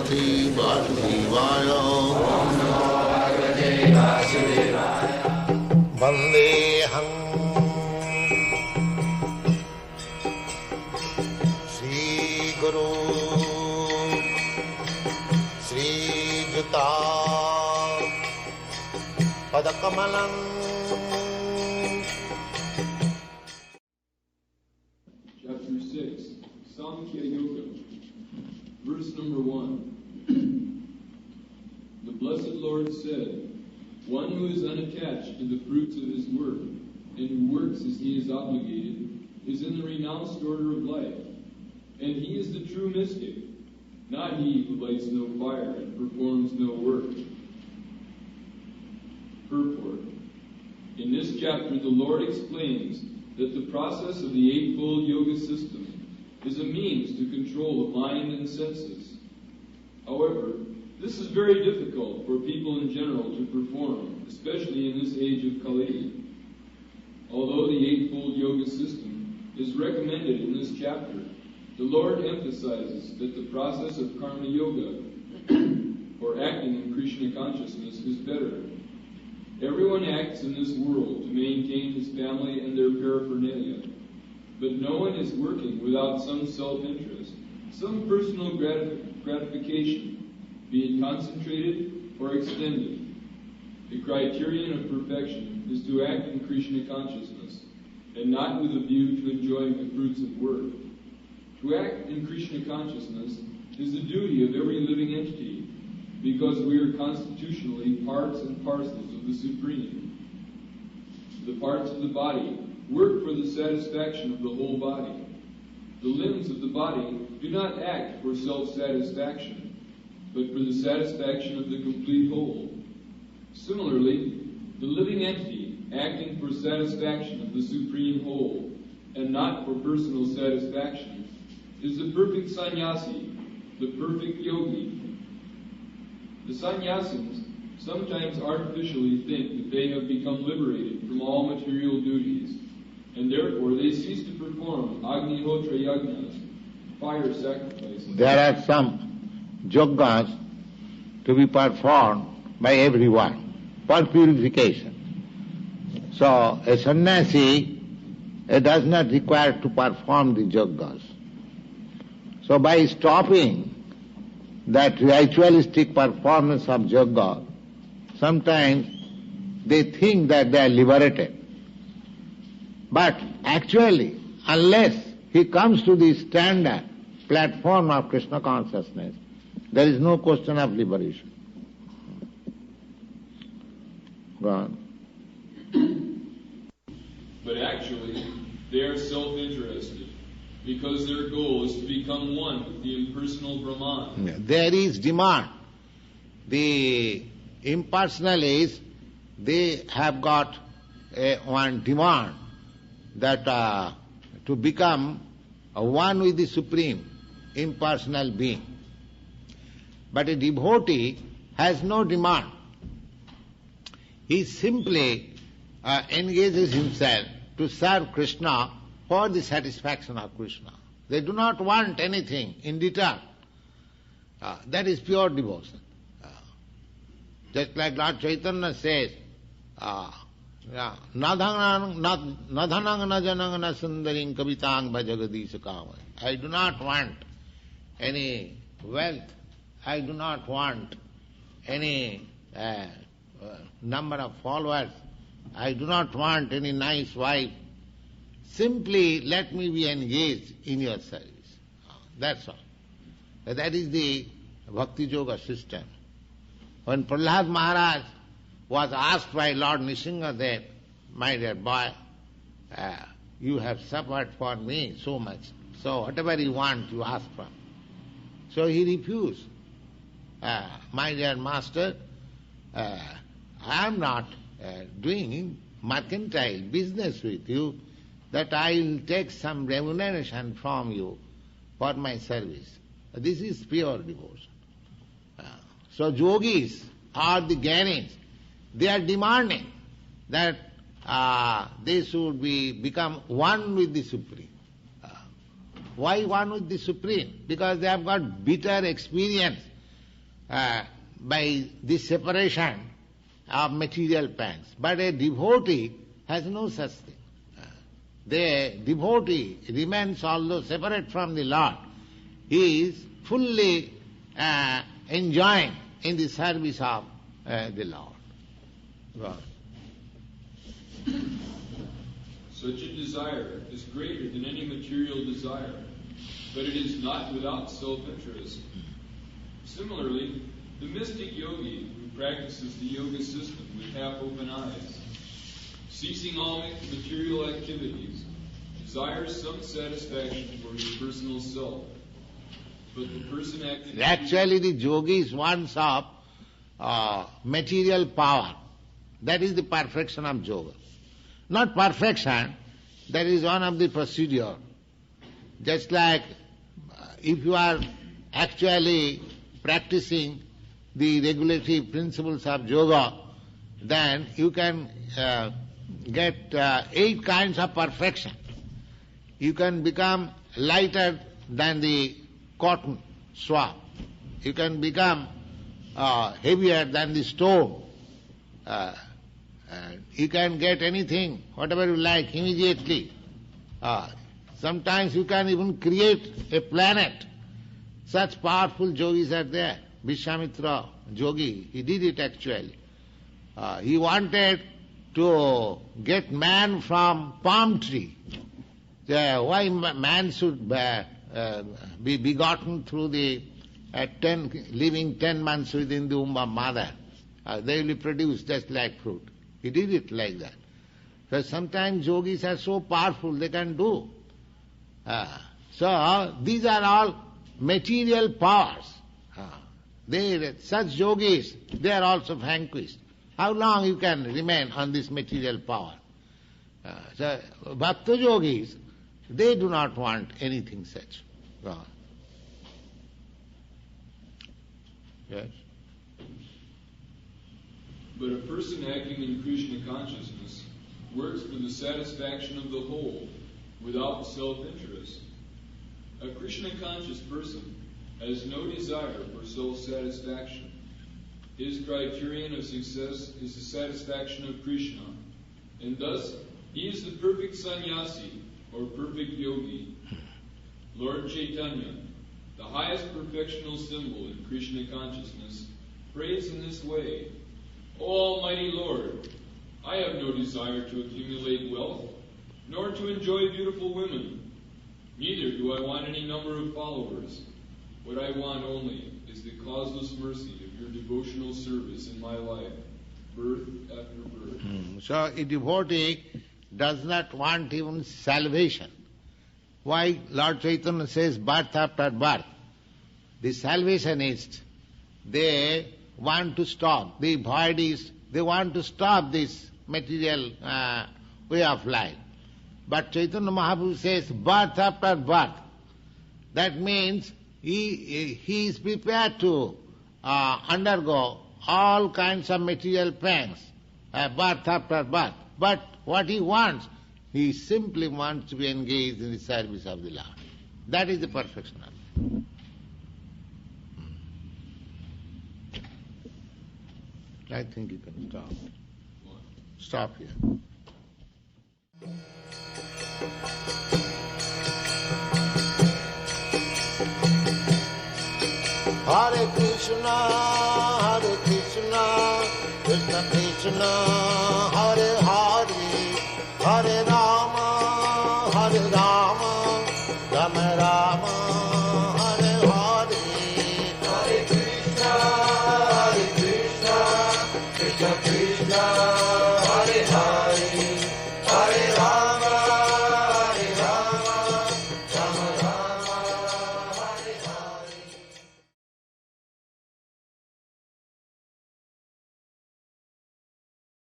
Bhagavate Vasudevaya. Vandeham Sri Guru Sri Juta Padakamalam. Chapter 6, Samkhya Yoga. Verse number 1. The Blessed Lord said, one who is unattached to the fruits of his work, and who works as he is obligated, is in the renounced order of life. And he is the true mystic, not he who lights no fire and performs no work. Purport. In this chapter, the Lord explains that the process of the Eightfold Yoga system is a means to control the mind and senses. However, this is very difficult for people in general to perform, especially in this age of Kali. Although the Eightfold Yoga system is recommended in this chapter, the Lord emphasizes that the process of Karma Yoga, or acting in Krishna consciousness, is better. Everyone acts in this world to maintain his family and their paraphernalia, but no one is working without some self-interest, some personal gratification, be it concentrated or extended. The criterion of perfection is to act in Krishna consciousness, and not with a view to enjoying the fruits of work. To act in Krishna consciousness is the duty of every living entity, because we are constitutionally parts and parcels of the Supreme. The parts of the body work for the satisfaction of the whole body. The limbs of the body do not act for self-satisfaction, but for the satisfaction of the complete whole. Similarly, the living entity, acting for satisfaction of the Supreme Whole, and not for personal satisfaction, is the perfect sannyasi, the perfect yogi. The sannyasins sometimes artificially think that they have become liberated from all material duties, and therefore they cease to perform Agnihotra yagnas, fire sacrifices. There are some yogas to be performed by everyone for purification. So a sannyasi does not require to perform the yogas. So by stopping that ritualistic performance of yoga, sometimes they think that they are liberated. But actually, unless he comes to the standard platform of Krishna consciousness, there is no question of liberation. Go on. But actually, they are self-interested, because their goal is to become one with the impersonal Brahman. There is demand. The impersonalists, they have got one demand that to become one with the Supreme impersonal being. But a devotee has no demand. He simply engages himself to serve Krishna for the satisfaction of Krishna. They do not want anything in return. That is pure devotion. Just like Lord Chaitanya says, Nadhanang na janang na sundaring kavitang bhajagadisha kama. I do not want any wealth. I do not want any number of followers. I do not want any nice wife. Simply let me be engaged in your service. That's all. That is the Bhakti Yoga system. When Prahlad Maharaj was asked by Lord Nrsimhadev, my dear boy, you have suffered for me so much, so whatever you want, you ask for. So he refused. My dear master, I am not doing mercantile business with you, that I will take some remuneration from you for my service. This is pure devotion. So yogis or the gyanis, they are demanding that they should become one with the Supreme. Why one with the Supreme? Because they have got bitter experience by the separation of material pangs. But a devotee has no such thing. The devotee remains, although separate from the Lord, he is fully enjoying in the service of the Lord. God. Such a desire is greater than any material desire, but it is not without self-interest. Similarly, the mystic yogi who practices the yoga system with half-open eyes, ceasing all material activities, desires some satisfaction for his personal self. But the person acting... Actually, the yogis wants of material power. That is the perfection of yoga. Not perfection, that is one of the procedure. Just like if you are actually practicing the regulatory principles of yoga, then you can get 8 kinds of perfection. You can become lighter than the cotton swab. You can become heavier than the stone. You can get anything, whatever you like, immediately. Sometimes you can even create a planet. Such powerful yogis are there. Vishwamitra yogi, he did it actually. He wanted to get man from palm tree. Why man should be begotten through the living 10 months within the womb of mother. They will produce just like fruit. He did it like that. So sometimes yogis are so powerful they can do. So these are all material powers. Such yogis, they are also vanquished. How long you can remain on this material power? So Bhakta yogis, they do not want anything such. Yes? But a person acting in Krishna consciousness works for the satisfaction of the whole, without self-interest. A Krishna-conscious person has no desire for self-satisfaction. His criterion of success is the satisfaction of Krishna, and thus he is the perfect sannyasi, or perfect yogi. Lord Chaitanya, the highest perfectional symbol in Krishna consciousness, prays in this way: O Almighty Lord, I have no desire to accumulate wealth, nor to enjoy beautiful women. Neither do I want any number of followers. What I want only is the causeless mercy of your devotional service in my life, birth after birth. So a devotee does not want even salvation. Why Lord Chaitanya says birth after birth? The salvationists, they want to stop. The voidists, they want to stop this material way of life. But Chaitanya Mahaprabhu says birth after birth. That means he is prepared to undergo all kinds of material pangs, birth after birth. But what he wants, he simply wants to be engaged in the service of the Lord. That is the perfection of it. I think you can stop. Stop here. Hare Krishna, Krishna Krishna, Hare Hare, Hare Rama, Rama Rama, Hare Hare. Hare Krishna, Krishna Krishna.